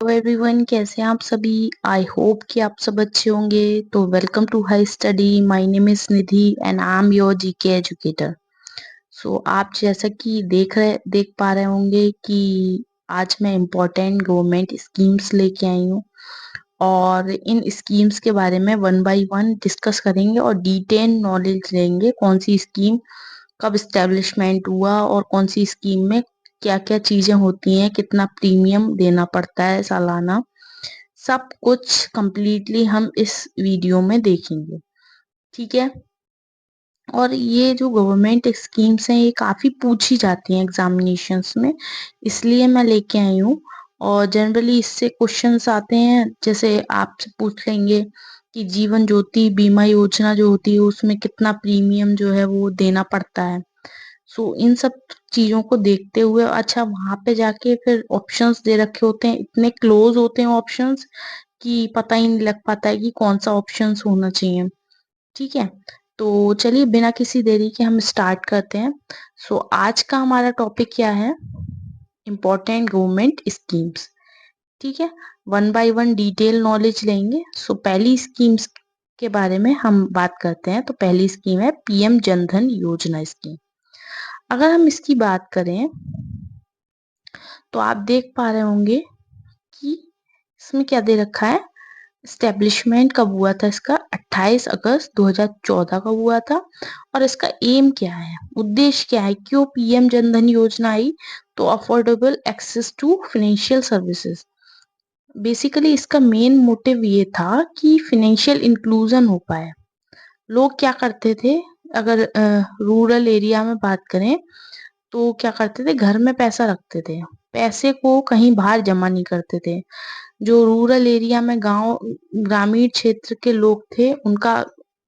Hello everyone, कैसे हैं आप सभी। आई होप कि आप सब अच्छे होंगे। तो welcome to High Study. My name is Nidhi and I am your GK educator. सो आप जैसा कि देख पा रहे होंगे कि आज मैं इम्पोर्टेंट गवर्नमेंट स्कीम्स लेके आई हूँ और इन स्कीम्स के बारे में वन बाय वन डिस्कस करेंगे और डिटेल नॉलेज लेंगे। कौन सी स्कीम कब इस्टेब्लिशमेंट हुआ और कौन सी स्कीम में क्या क्या चीजें होती हैं, कितना प्रीमियम देना पड़ता है सालाना, सब कुछ कंप्लीटली हम इस वीडियो में देखेंगे। ठीक है। और ये जो गवर्नमेंट स्कीम्स हैं ये काफी पूछी जाती हैं एग्जामिनेशंस में, इसलिए मैं लेके आई हूँ। और जनरली इससे क्वेश्चंस आते हैं, जैसे आपसे पूछ लेंगे कि जीवन ज्योति बीमा योजना जो होती है उसमें कितना प्रीमियम जो है वो देना पड़ता है। सो इन सब चीजों को देखते हुए, अच्छा वहां पे जाके फिर ऑप्शंस दे रखे होते हैं, इतने क्लोज होते हैं ऑप्शंस कि पता ही नहीं लग पाता है कि कौन सा ऑप्शंस होना चाहिए। ठीक है। तो चलिए बिना किसी देरी के हम स्टार्ट करते हैं। सो आज का हमारा टॉपिक क्या है? Important government schemes. ठीक है। One by one detail knowledge लेंगे। सो पहली स्कीम्स के बारे में हम बात करते हैं। तो पहली स्कीम है पीएम जनधन योजना स्कीम। अगर हम इसकी बात करें तो आप देख पा रहे होंगे कि इसमें क्या दे रखा है। स्टेब्लिशमेंट कब हुआ था इसका? 28 अगस्त 2014 का हुआ था। और इसका एम क्या है, उद्देश्य क्या है, क्यों पीएम जनधन योजना आई? तो affordable access to financial services. Basically इसका मेन मोटिव ये था कि फाइनेंशियल इंक्लूजन हो पाए। लोग क्या करते थे, अगर रूरल एरिया में बात करें तो क्या करते थे, घर में पैसा रखते थे, पैसे को कहीं बाहर जमा नहीं करते थे। जो रूरल एरिया में गांव ग्रामीण क्षेत्र के लोग थे उनका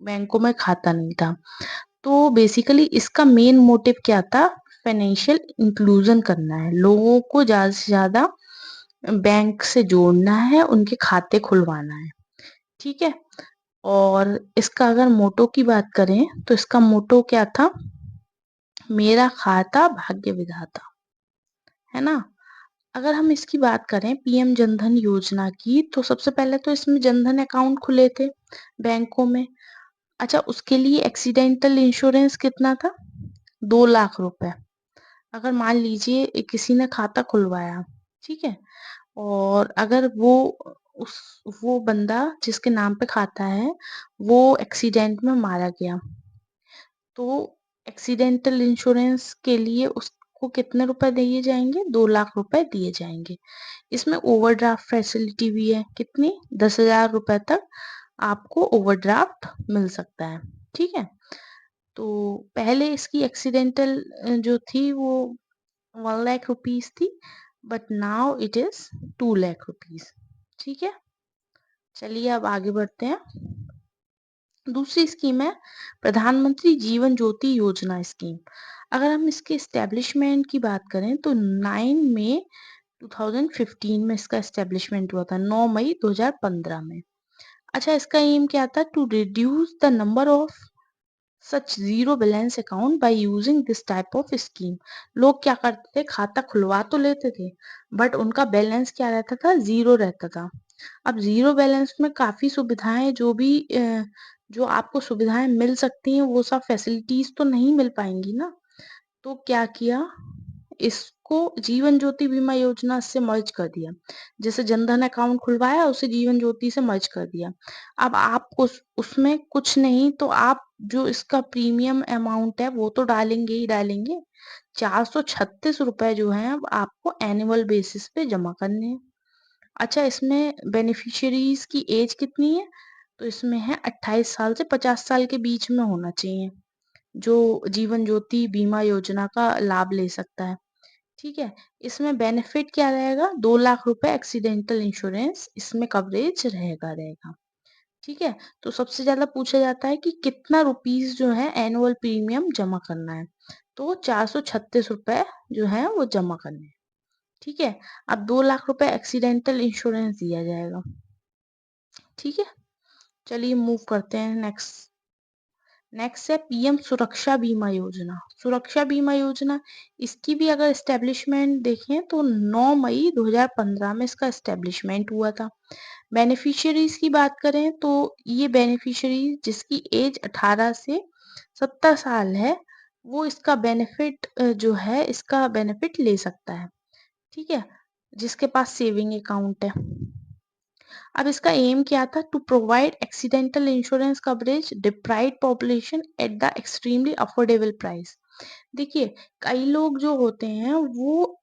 बैंकों में खाता नहीं था। तो बेसिकली इसका मेन मोटिव क्या था? फाइनेंशियल इंक्लूजन करना है, लोगों को ज्यादा से ज्यादा बैंक से जोड़ना है, उनके खाते खुलवाना है। ठीक है। और इसका अगर मोटो की बात करें तो इसका मोटो क्या था? मेरा खाता भाग्य विधाता। है ना। अगर हम इसकी बात करें पीएम जनधन योजना की, तो सबसे पहले तो इसमें जनधन अकाउंट खुले थे बैंकों में। अच्छा, उसके लिए एक्सीडेंटल इंश्योरेंस कितना था? 2 लाख रुपए। अगर मान लीजिए किसी ने खाता खुलवाया, ठीक है, और अगर उस वो बंदा जिसके नाम पे खाता है वो एक्सीडेंट में मारा गया, तो एक्सीडेंटल इंश्योरेंस के लिए उसको कितने रुपए दिए जाएंगे? 2 लाख रुपए दिए जाएंगे। इसमें ओवरड्राफ्ट फैसिलिटी भी है। कितनी? 10,000 रुपए तक आपको ओवरड्राफ्ट मिल सकता है। ठीक है। तो पहले इसकी एक्सीडेंटल जो थी वो 1 लाख रुपीज थी, but now it is 2 lakh rupees. ठीक है। चलिए अब आगे बढ़ते हैं। दूसरी स्कीम है प्रधानमंत्री जीवन ज्योति योजना स्कीम। अगर हम इसके एस्टेब्लिशमेंट की बात करें तो 9 मई 2015 में इसका एस्टेब्लिशमेंट हुआ था, 9 मई 2015 में। अच्छा, इसका एम क्या था? To reduce the number of such zero balance account by using this type of scheme. लोग क्या करते थे, खाता खुलवा तो लेते थे बट उनका बैलेंस क्या रहता था? जीरो रहता था। अब जीरो बैलेंस में काफी सुविधाएं, जो आपको सुविधाएं मिल सकती हैं वो सब फैसिलिटीज तो नहीं मिल पाएंगी ना। तो क्या किया, इसको जीवन ज्योति बीमा योजना से मर्ज कर दिया। जैसे जनधन अकाउंट खुलवाया उसे जीवन ज्योति से मर्ज कर दिया। अब आपको उसमें कुछ नहीं तो आप जो इसका प्रीमियम अमाउंट है वो तो डालेंगे ही डालेंगे। 436 रुपए जो है अब आपको एनुअल बेसिस पे जमा करने हैं। अच्छा, इसमें बेनिफिशियरीज की एज कितनी है? तो इसमें है 28 साल से 50 साल के बीच में होना चाहिए जो जीवन ज्योति बीमा योजना का लाभ ले सकता है। ठीक है। इसमें बेनिफिट क्या रहेगा? 2 लाख रुपए एक्सीडेंटल इंश्योरेंस इसमें कवरेज रहेगा। ठीक है। तो सबसे ज्यादा पूछा जाता है कि कितना रुपीस जो है एनुअल प्रीमियम जमा करना है। तो 436 रुपए जो है वो जमा करने हैं। ठीक है। अब 2 लाख रुपए एक्सीडेंटल इंश्योरेंस दिया जाएगा। ठीक है। चलिए मूव करते हैं नेक्स्ट। नेक्स्ट है पीएम सुरक्षा बीमा योजना। सुरक्षा बीमा योजना, इसकी भी अगर एस्टेब्लिशमेंट देखें तो 9 मई 2015 में इसका एस्टेब्लिशमेंट हुआ था। बेनिफिशियरीज की बात करें तो ये बेनिफिशियरी जिसकी एज 18 से 70 साल है, वो इसका बेनिफिट जो है इसका बेनिफिट ले सकता है। ठीक है, जिसके पास सेविंग अकाउंट है। अब इसका एम क्या था? To provide accidental insurance coverage deprived population at the extremely affordable price. देखिए, कई लोग जो होते हैं वो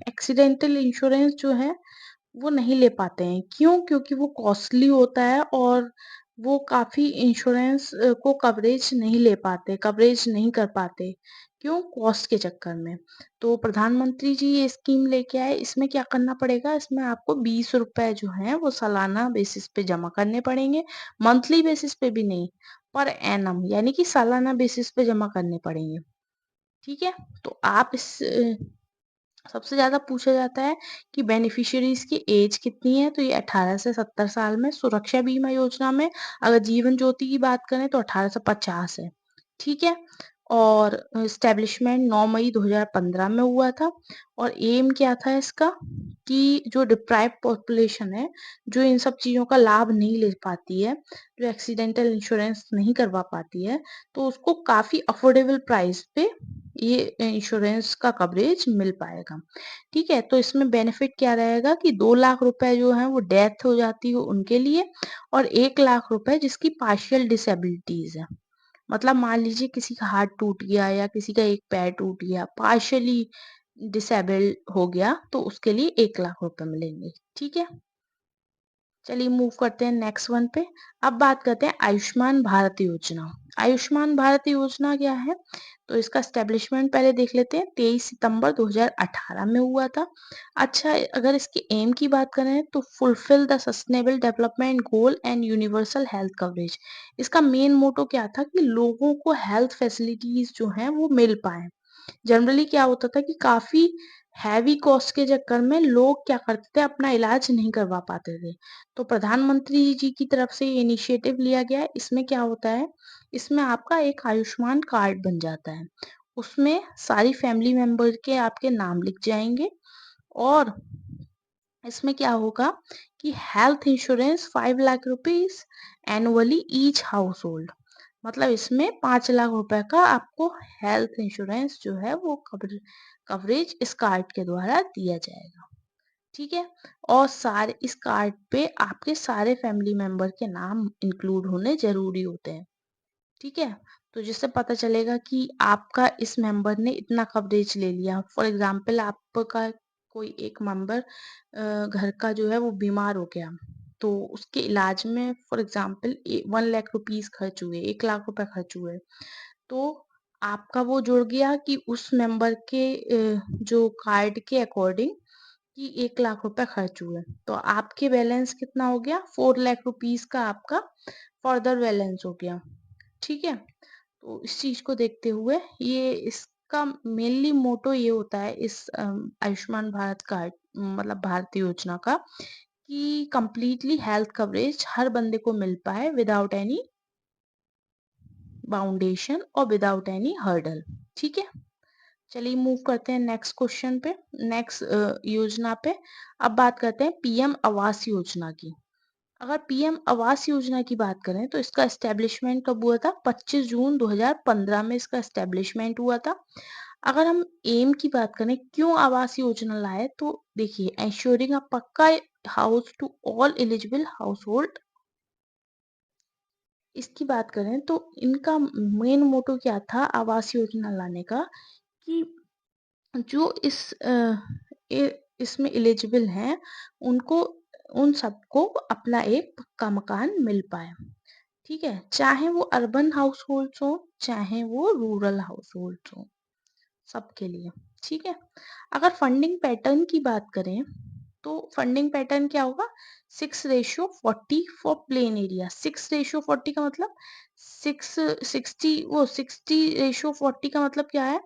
एक्सीडेंटल इंश्योरेंस जो है वो नहीं ले पाते हैं। क्यों? क्योंकि वो कॉस्टली होता है और वो काफ़ी इंश्योरेंस को कवरेज नहीं ले पाते, कवरेज नहीं कर पाते। क्यों? कॉस्ट के चक्कर में। तो प्रधानमंत्री जी ये स्कीम लेके आए, इसमें क्या करना पड़ेगा? इसमें आपको ₹20 जो हैं वो सालाना बेसिस पे जमा करने पड़ेंगे, मंथली बेसिस पे भी नहीं, पर एनम यानी कि सालाना बेसिस पे जमा करने पड़ेंगे। ठीक है? तो आप इस सबसे ज़्यादा पूछा जाता है कि बेनिफिशियरीज की एज कितनी है, तो ये 18 से 70 साल में। सुरक्षा बीमा योजना में अगर जीवन ज्योति की बात करें तो 18 से 50 है। ठीक है, और एस्टेब्लिशमेंट 9 मई 2015 में हुआ था। और एम क्या था इसका कि जो डिप्राइव पॉपुलेशन है, जो इन सब चीज़ों का लाभ नहीं ले पाती है, जो एक्सीडेंटल इंश्योरेंस नहीं करवा पाती है, तो उसको काफ़ी अफोर्डेबल प्राइस पे ये इंश्योरेंस का कवरेज मिल पाएगा। ठीक है, तो इसमें बेनिफिट क्या रहेगा कि 2 लाख रुपए जो हैं वो डेथ हो जाती हो उनके लिए, और 1 लाख रुपए जिसकी पार्शियल डिसेबिलिटीज है। मतलब मान लीजिए किसी का हाथ टूट गया या किसी का एक पैर टूट गया, पार्शियली डिसेबल हो गया, तो उसके लिए 1 लाख रुपए मिलेंगे। ठीक है, चलिए मूव करते हैं नेक्स्ट वन पे। अब बात करते हैं आयुष्मान भारत योजना। आयुष्मान भारत योजना क्या है? तो इसका एस्टेब्लिशमेंट पहले देख लेते हैं। 23 सितंबर 2018 में हुआ था। अच्छा, अगर इसके एम की बात करें तो fulfil the sustainable development goal and universal health coverage. इसका मेन मोटो क्या था कि लोगों को हेल्थ फैसिलिटीज जो हैं वो मिल पाए। जनरली क्या होता था कि काफी हैवी कॉस्ट के चक्कर में लोग क्या करते थे, अपना इलाज नहीं करवा पाते थे। तो प्रधानमंत्री जी की तरफ से ये इनिशिएटिव लिया गया है। इसमें क्या होता है, इसमें आपका एक आयुष्मान कार्ड बन जाता है। उसमें सारी फैमिली मेंबर के आपके नाम लिख जाएंगे, और इसमें क्या होगा कि health insurance 5 lakh rupees annually each house hold. मतलब इसमें 5 लाख रुपए का आपको हेल्थ इंश्योरेंस जो है वो कवरेज इस कार्ड के द्वारा दिया जाएगा। ठीक है, और सारे इस कार्ड पे आपके सारे फैमिली मेंबर के नाम इंक्लूड होने जरूरी होते हैं। ठीक है, तो जिससे पता चलेगा कि आपका इस मेंबर ने इतना कवरेज ले लिया। फॉर एग्जाम्पल आपका कोई एक मेंबर घर का जो है वो बीमार हो गया, तो उसके इलाज में फॉर एग्जाम्पल 1 लाख रुपीज खर्च हुए, 1 लाख रुपए खर्च हुए, तो आपका वो जुड़ गया कि उस मेंबर के जो कार्ड के अकॉर्डिंग कि 1 लाख रुपए खर्च हुए, तो आपके बैलेंस कितना हो गया? 4 लाख रुपीज का आपका फर्दर बैलेंस हो गया। ठीक है, तो इस चीज को देखते हुए ये इसका मेनली मोटो ये होता है इस आयुष्मान भारत कार्ड मतलब भारतीय योजना का, कि कंप्लीटली हेल्थ कवरेज हर बंदे को मिल पाए विदाउट एनी बाउंडेशन और विदाउट एनी हर्डल। ठीक है, चलिए मूव करते हैं नेक्स्ट क्वेश्चन पे, नेक्स्ट योजना पे। अब बात करते हैं पीएम आवास योजना की। अगर पीएम आवास योजना की बात करें तो इसका एस्टेब्लिशमेंट कब हुआ था? 25 जून 2015 में इसका एस्टेब्लिशमेंट हुआ था। अगर हम एम की बात करें, क्यों आवास योजना लाए, तो देखिए, ensuring a pakka house to all eligible household. इसकी बात करें तो इनका मेन मोटो क्या था आवास योजना लाने का, कि जो इसमें एलिजिबल हैं उनको, उन सबको अपना एक पक्का मकान मिल पाए। ठीक है, चाहे वो अर्बन हाउस होल्ड्स हो, चाहे वो रूरल हाउस होल्ड्स हो, सबके लिए। ठीक है, अगर फंडिंग पैटर्न की बात करें तो फंडिंग पैटर्न क्या होगा? 6:40 फॉर प्लेन एरिया। 6:40 का मतलब 60:40 का मतलब क्या है?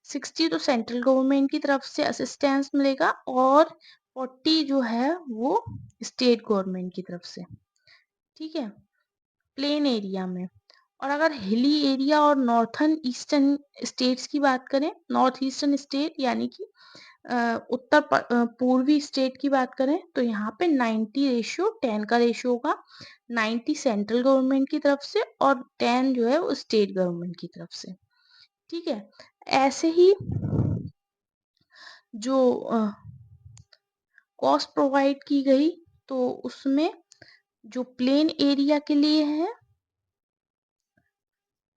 60 तो सेंट्रल गवर्नमेंट की तरफ से असिस्टेंस मिलेगा, और 40 जो है वो स्टेट गवर्नमेंट की तरफ से। ठीक है, प्लेन एरिया में। और अगर हिली एरिया और नॉर्थर्न ईस्टर्न स्टेट्स की बात करें, नॉर्थ ईस्टर्न स्टेट यानी कि पूर्वी स्टेट की बात करें तो यहाँ पे 90:10 का रेशियो होगा। 90 सेंट्रल गवर्नमेंट की तरफ से और 10 जो है वो स्टेट गवर्नमेंट की तरफ से। ठीक है, ऐसे ही जो कॉस्ट प्रोवाइड की गई तो उसमें जो प्लेन एरिया के लिए है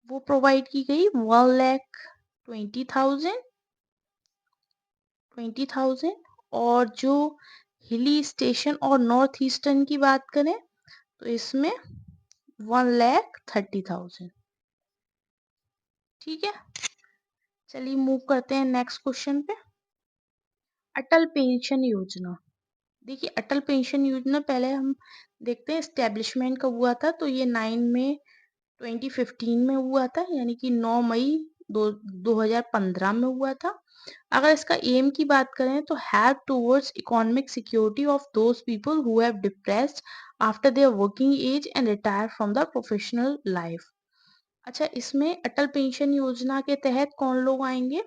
वो प्रोवाइड की गई 1,20,000 और जो हिली स्टेशन और नॉर्थ ईस्टर्न की बात करें तो इसमें 1,30,000। ठीक है, चलिए मूव करते हैं नेक्स्ट क्वेश्चन पे। अटल पेंशन योजना। देखिए अटल पेंशन योजना पहले हम देखते हैं एस्टेब्लिशमेंट कब हुआ था, तो ये 9 मई 2015 में हुआ था, यानी कि 9 मई 2015 में हुआ था। अगर इसका एम की बात करें तो help towards economic security of those people who have depressed after their working age and retire from the professional life. अच्छा, इसमें अटल पेंशन योजना के तहत कौन लोग आएंगे?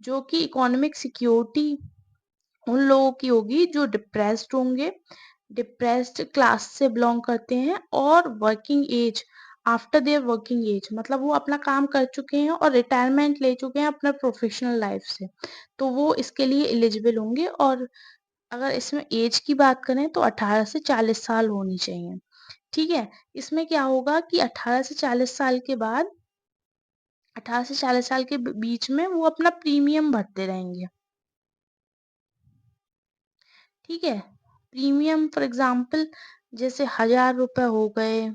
जो कि इकोनॉमिक सिक्योरिटी उन लोगों की होगी जो डिप्रेस्ड होंगे, डिप्रेस्ड क्लास से बिलोंग करते हैं और working age after their working age मतलब वो अपना काम कर चुके हैं और रिटायरमेंट ले चुके हैं अपना प्रोफेशनल लाइफ से, तो वो इसके लिए एलिजिबल होंगे। और अगर इसमें एज की बात करें तो 18 से 40 साल होनी चाहिए। ठीक है, इसमें क्या होगा कि 18 से 40 साल के बाद 18 से 40 साल के बीच में वो अपना प्रीमियम भरते रहेंगे। ठीक है, प्रीमियम फॉर एग्जांपल जैसे 1,000 रुपए हो गए,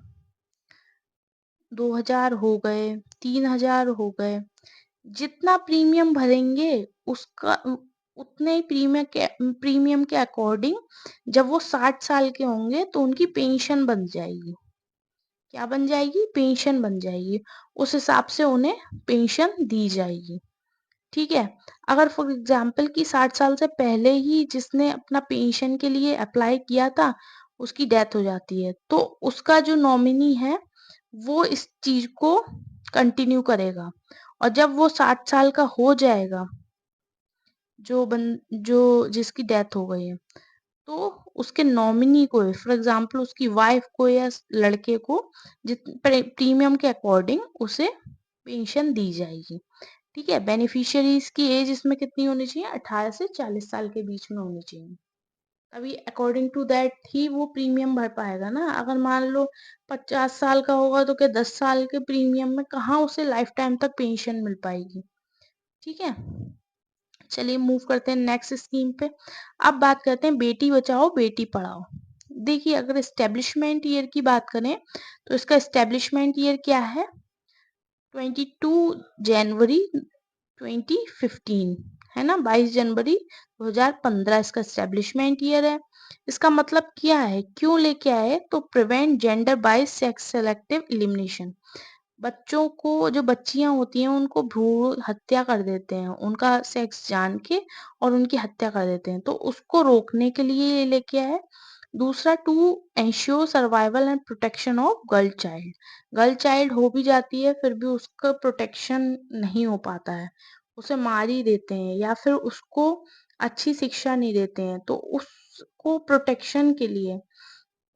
2,000 हो गए, 3,000 हो गए, जितना प्रीमियम भरेंगे उसका उतने ही प्रीमियम के अकॉर्डिंग जब वो 60 साल के होंगे तो उनकी पेंशन बन जाएगी। क्या बन जाएगी? पेंशन बन जाएगी। उस हिसाब से उन्हें पेंशन दी जाएगी। ठीक है, अगर फॉर एग्जाम्पल कि 60 साल से पहले ही जिसने अपना पेंशन के लिए अप्लाई किया था उसकी डेथ हो जाती है तो उसका जो नॉमिनी है वो इस चीज को कंटिन्यू करेगा। और जब वो 60 साल का हो जाएगा, जो जिसकी डेथ हो गई है, तो उसके नॉमिनी को फॉर एग्जाम्पल उसकी वाइफ को या लड़के को प्रीमियम के अकॉर्डिंग उसे पेंशन दी जाएगी। ठीक है, बेनिफिशियरीज की एज इसमें कितनी होनी चाहिए? 18 से 40 साल के बीच में होनी चाहिए। तभी अकॉर्डिंग टू दैट ही वो प्रीमियम भर पाएगा ना। अगर मान लो 50 साल का होगा तो क्या 10 साल के प्रीमियम में कहाँ उसे लाइफ टाइम तक पेंशन मिल पाएगी। ठीक है, चलिए मूव करते हैं नेक्स्ट स्कीम पे। अब बात करते हैं बेटी बचाओ बेटी पढ़ाओ। देखिए अगर एस्टेब्लिशमेंट ईयर की बात करें तो इसका एस्टेब्लिशमेंट ईयर क्या है? 22 जनवरी 2015 है ना, 22 जनवरी 2015 इसका एस्टेब्लिशमेंट ईयर है। इसका मतलब क्या है, क्यों लेके आए? तो prevent gender by sex selective elimination. बच्चों को, जो बच्चियां होती हैं उनको भ्रूण हत्या कर देते हैं उनका सेक्स जान के और उनकी हत्या कर देते हैं, तो उसको रोकने के लिए ये लेके आए। दूसरा, to ensure survival and protection of girl child. Girl child हो भी जाती है फिर भी उसका प्रोटेक्शन नहीं हो पाता है, उसे मार ही देते हैं या फिर उसको अच्छी शिक्षा नहीं देते हैं, तो उसको प्रोटेक्शन के लिए,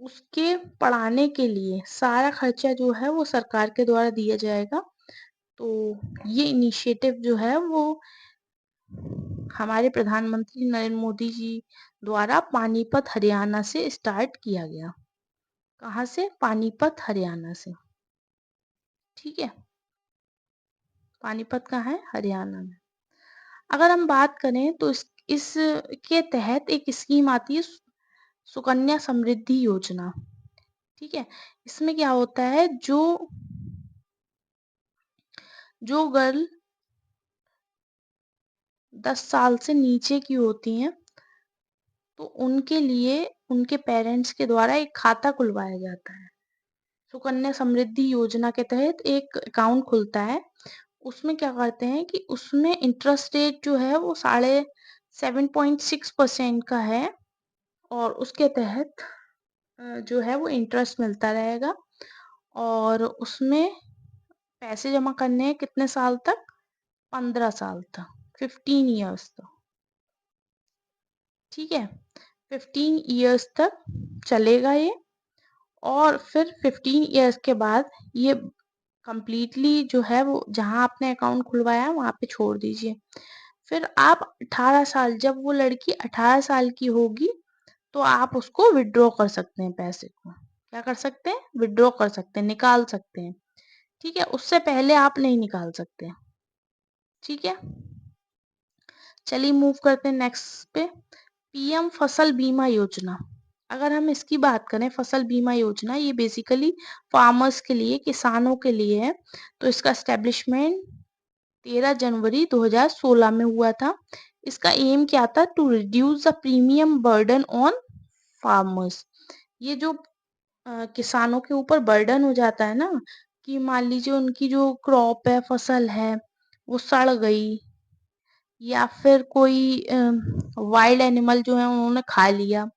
उसके पढ़ाने के लिए सारा खर्चा जो है वो सरकार के द्वारा दिया जाएगा। तो ये इनिशिएटिव जो है वो हमारे प्रधानमंत्री नरेंद्र मोदी जी द्वारा पानीपत हरियाणा से स्टार्ट किया गया। कहाँ से? पानीपत हरियाणा से। ठीक है, पानीपत कहाँ है? हरियाणा में। अगर हम बात करें तो इसके तहत एक स्कीम आती है सुकन्या समृद्धि योजना। ठीक है, इसमें क्या होता है, जो गर्ल 10 साल से नीचे की होती हैं तो उनके लिए उनके पेरेंट्स के द्वारा एक खाता खुलवाया जाता है। सुकन्या समृद्धि योजना के तहत एक अकाउंट खुलता है। उसमें क्या करते हैं कि उसमें इंटरेस्ट रेट जो है वो 7.6% का है और उसके तहत जो है वो इंटरेस्ट मिलता रहेगा। और उसमें पैसे जमा करने हैं कितने साल तक? 15 साल तक, 15 इयर्स तक। ठीक है, 15 इयर्स तक चलेगा ये। और फिर 15 इयर्स के बाद ये कंप्लीटली जो है वो जहां आपने अकाउंट खुलवाया है वहां पे छोड़ दीजिए। फिर आप 18 साल, जब वो लड़की 18 साल की होगी तो आप उसको विड्रॉ कर सकते हैं पैसे को। क्या कर सकते हैं? विड्रॉ कर सकते हैं, निकाल सकते हैं। ठीक है, उससे पहले आप नहीं निकाल सकते। ठीक है, चलिए मूव करते हैं नेक्स्ट पे। पीएम फसल बीमा योजना। अगर हम इसकी बात करें, फसल बीमा योजना ये बेसिकली फार्मर्स के लिए, किसानों के लिए है। तो इसका एस्टेब्लिशमेंट 13 जनवरी 2016 में हुआ था। इसका एम क्या था? To reduce the premium burden on farmers. ये जो किसानों के ऊपर बर्डन हो जाता है ना, कि मान लीजिए उनकी जो क्रॉप है, फसल है, वो सड़ गई, या फिर कोई वाइल्ड एनिमल जो है उन्होंने खा लिया,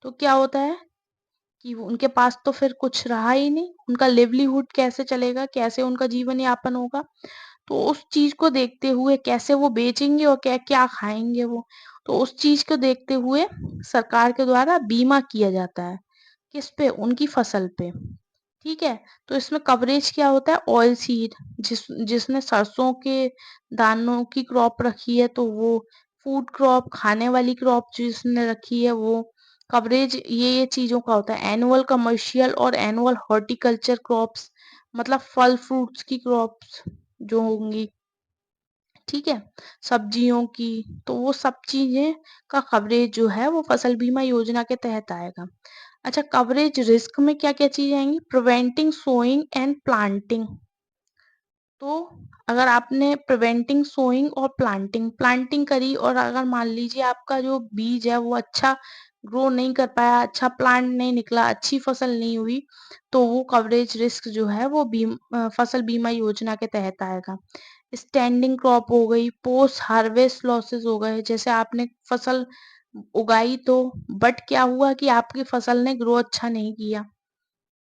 तो क्या होता है कि उनके पास तो फिर कुछ रहा ही नहीं, उनका लिवलीहुड कैसे चलेगा, कैसे उनका जीवन यापन होगा। तो उस चीज को देखते हुए कैसे वो बेचेंगे और क्या क्या खाएंगे वो, तो उस चीज को देखते हुए सरकार के द्वारा बीमा किया जाता है। किस पे? उनकी फसल पे। ठीक है, तो इसमें कवरेज क्या होता है? ऑयल सीड, जिसने सरसों के दानों की क्रॉप रखी है तो वो, फूड क्रॉप, खाने वाली क्रॉप जिसने रखी है वो, कवरेज ये चीजों का होता है। एनुअल कमर्शियल और एनुअल हॉर्टिकल्चर क्रॉप्स, मतलब फल फ्रूट्स की क्रॉप्स जो होंगी। ठीक है, सब्जियों की, तो वो सब चीजें का कवरेज जो है वो फसल बीमा योजना के तहत आएगा। अच्छा, कवरेज रिस्क में क्या क्या चीजें आएंगी? Preventing sowing and planting. तो अगर आपने प्रिवेंटिंग सोइंग और प्लांटिंग प्लांटिंग करी, और अगर मान लीजिए आपका जो बीज है वो अच्छा ग्रो नहीं कर पाया, अच्छा प्लांट नहीं निकला, अच्छी फसल नहीं हुई, तो वो कवरेज रिस्क जो है वो फसल बीमा योजना के तहत आएगा। स्टैंडिंग क्रॉप हो गई, पोस्ट हार्वेस्ट लॉसेस हो गए, जैसे आपने फसल उगाई तो बट क्या हुआ कि आपकी फसल ने ग्रो अच्छा नहीं किया,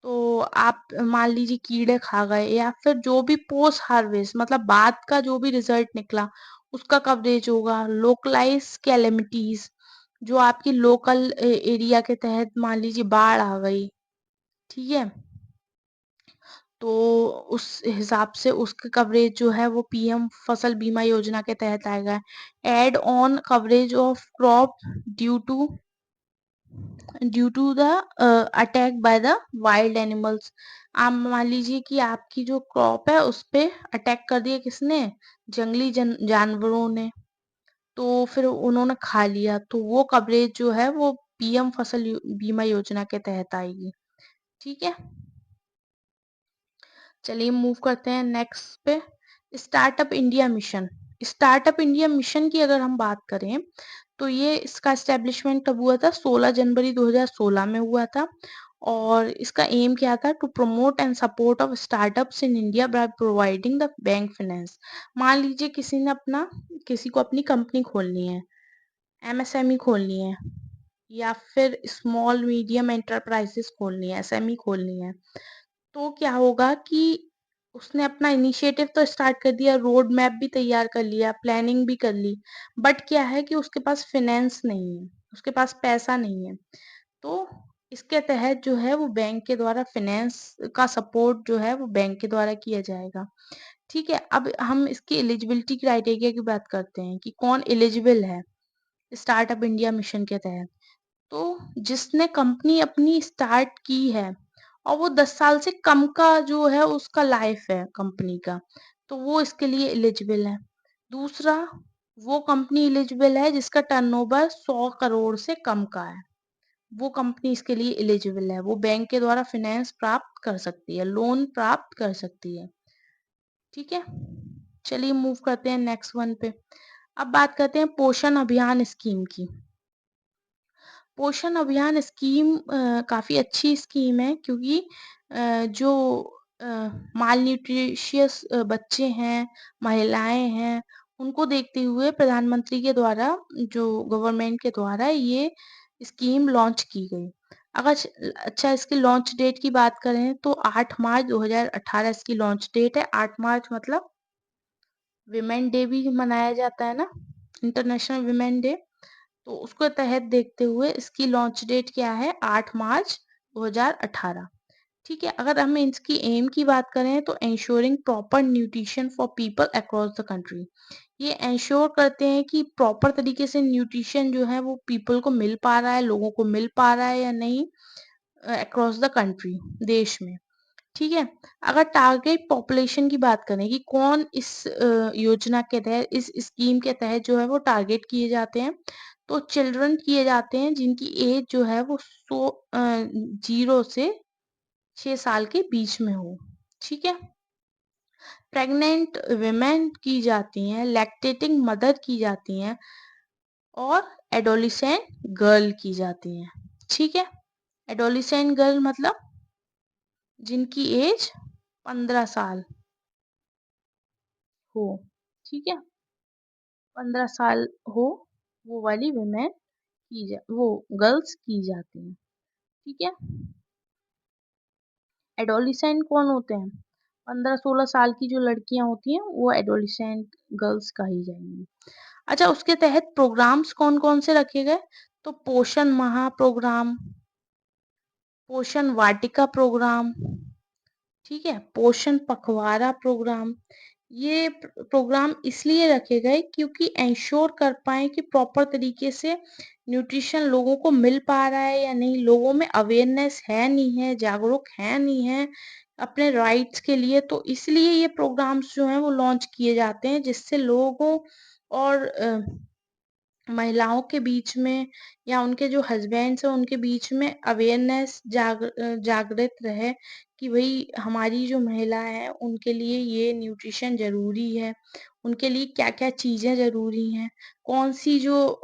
तो आप मान लीजिए कीड़े खा गए, या फिर जो भी पोस्ट हार्वेस्ट मतलब बाद का जो भी रिजल्ट निकला उसका कवरेज होगा। लोकलाइज कैलेमिटीज, जो आपकी लोकल एरिया के तहत, मान लीजिए बाढ़ आ गई, ठीक है, तो उस हिसाब से उसका कवरेज जो है वो पीएम फसल बीमा योजना के तहत आएगा। Add on coverage of crop due to due to the attack by the wild animals. आप मान लीजिए कि आपकी जो क्रॉप है उस पे अटैक कर दिया किसने? जंगली जानवरों ने, तो फिर उन्होंने खा लिया, तो वो कवरेज जो है वो पीएम फसल बीमा योजना के तहत आएगी। ठीक है, चलिए मूव करते हैं नेक्स्ट पे। Startup India mission. Startup India mission की अगर हम बात करें तो ये इसका एस्टेब्लिशमेंट कब हुआ था? 16 जनवरी 2016 में हुआ था। और इसका एम क्या था? To promote and support of startups in India by providing the bank finance. मान लीजिए किसी को अपनी कंपनी खोलनी है, एमएसएमई खोलनी है, या फिर स्मॉल मीडियम एंटरप्राइजेस खोलनी है, एसएमई खोलनी है, तो क्या होगा कि उसने अपना इनिशिएटिव तो स्टार्ट कर दिया, रोड मैप भी तैयार कर लिया, प्लानिंग भी कर ली, बट क्या है कि उसके पास फाइनेंस नहीं है, उसके पास पैसा नहीं है। तो इसके तहत जो है वो बैंक के द्वारा फाइनेंस का सपोर्ट जो है वो बैंक के द्वारा किया जाएगा। ठीक है, अब हम इसकी एलिजिबिलिटी क्राइटेरिया की बात करते हैं कि कौन एलिजिबल है स्टार्टअप इंडिया मिशन के तहत। तो जिसने कंपनी अपनी स्टार्ट की है और वो 10 साल से कम का जो है उसका लाइफ है कंपनी का, तो वो इसके लिए एलिजिबल है। दूसरा, वो कंपनी एलिजिबल है जिसका टर्नओवर 100 करोड़ से कम का है, वो कंपनी इसके लिए एलिजिबल है, वो बैंक के द्वारा फाइनेंस प्राप्त कर सकती है, लोन प्राप्त कर सकती है। ठीक है, चलिए मूव करते हैं नेक्स्ट वन पे। अब बात करते हैं पोषण अभियान स्कीम की। पोषण अभियान स्कीम काफ़ी अच्छी स्कीम है, क्योंकि जो माल न्यूट्रिशियस बच्चे हैं, महिलाएं हैं, उनको देखते हुए प्रधानमंत्री के द्वारा, जो गवर्नमेंट के द्वारा ये स्कीम लॉन्च की गई। अच्छा, इसकी लॉन्च डेट की बात करें तो 8 मार्च 2018 इसकी लॉन्च डेट है। 8 मार्च मतलब विमेन डे भी मनाया जाता है ना, इंटरनेशनल विमेन डे। तो उसको तहत देखते हुए इसकी लॉन्च डेट क्या है, 8 मार्च 2018। ठीक है, अगर हम इसकी एम की बात करें तो ensuring proper nutrition for people across the country. ये इंश्योर करते हैं कि प्रॉपर तरीके से न्यूट्रिशन जो है वो पीपल को मिल पा रहा है, लोगों को मिल पा रहा है या नहीं, अक्रॉस द कंट्री, देश में। ठीक है, अगर टारगेट पॉपुलेशन की बात करें कि कौन इस योजना के तहत, इस स्कीम के तहत जो है वो टारगेट किए जाते हैं, तो चिल्ड्रन किए जाते हैं जिनकी एज जो है वो 0 से 6 साल के बीच में हो। ठीक है, प्रेग्नेंट विमेन की जाती हैं, लैक्टेटिंग मदर की जाती हैं और एडोलिसेंट गर्ल की जाती हैं। ठीक है, एडोलिसेंट गर्ल मतलब जिनकी एज 15 साल हो। ठीक है, 15 साल हो, वो वाली विमेन वो गर्ल्स की जाती हैं। ठीक है, एडोलिसेंट कौन होते हैं? 15-16 साल की जो लड़कियां होती हैं वो एडोलिसेंट गर्ल्स कही जाएंगी। अच्छा, उसके तहत प्रोग्राम्स कौन कौन से रखे गए, तो पोषण माह प्रोग्राम, पोषण वाटिका प्रोग्राम, ठीक है, पोषण पखवाड़ा प्रोग्राम। ये प्रोग्राम इसलिए रखे गए क्योंकि इंश्योर कर पाए कि प्रॉपर तरीके से न्यूट्रिशन लोगों को मिल पा रहा है या नहीं, लोगों में अवेयरनेस है नहीं है, जागरूक है नहीं है अपने राइट्स के लिए। तो इसलिए ये प्रोग्राम्स जो हैं वो लॉन्च किए जाते हैं जिससे लोगों और महिलाओं के बीच में या उनके जो हस्बैंड्स हैं उनके बीच में अवेयरनेस जागृत रहे कि भाई हमारी जो महिला है उनके लिए ये न्यूट्रिशन ज़रूरी है, उनके लिए क्या-क्या चीज़ें ज़रूरी हैं, कौन-सी जो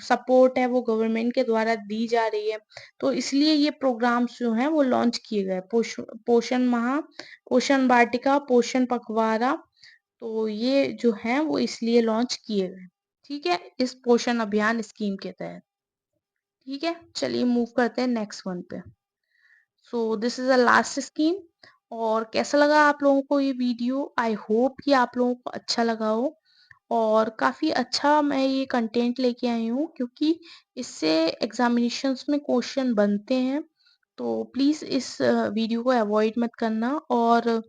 सपोर्ट है वो गवर्नमेंट के द्वारा दी जा रही है। तो इसलिए ये प्रोग्राम्स जो हैं वो लॉन्च किए गए। पोषण माह, पोषण वाटिका, पोषण पखवाड़ा, तो ये जो हैं वो इसलिए लॉन्च किए गए। ठीक है, इस पोषण अभियान स्कीम के तहत। ठीक है, चलिए मूव करते हैं नेक्स्ट वन पे। So this is a last scheme. और कैसा लगा आप लोगों को ये वीडियो? आई होप कि आप लोगों को अच्छा लगा हो, और काफ़ी अच्छा मैं ये कंटेंट लेके आई हूँ क्योंकि इससे एग्जामिनेशंस में क्वेश्चन बनते हैं। तो प्लीज़ इस वीडियो को अवॉइड मत करना, और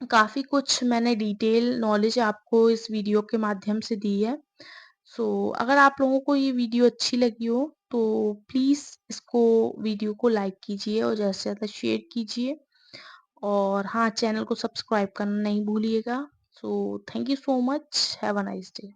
काफ़ी कुछ मैंने डिटेल नॉलेज आपको इस वीडियो के माध्यम से दी है। सो अगर आप लोगों को ये वीडियो अच्छी लगी हो तो प्लीज़ इसको, वीडियो को लाइक कीजिए और ज़्यादा से ज़्यादा शेयर कीजिए, और हाँ, चैनल को सब्सक्राइब करना नहीं भूलिएगा। So thank you so much, have a nice day.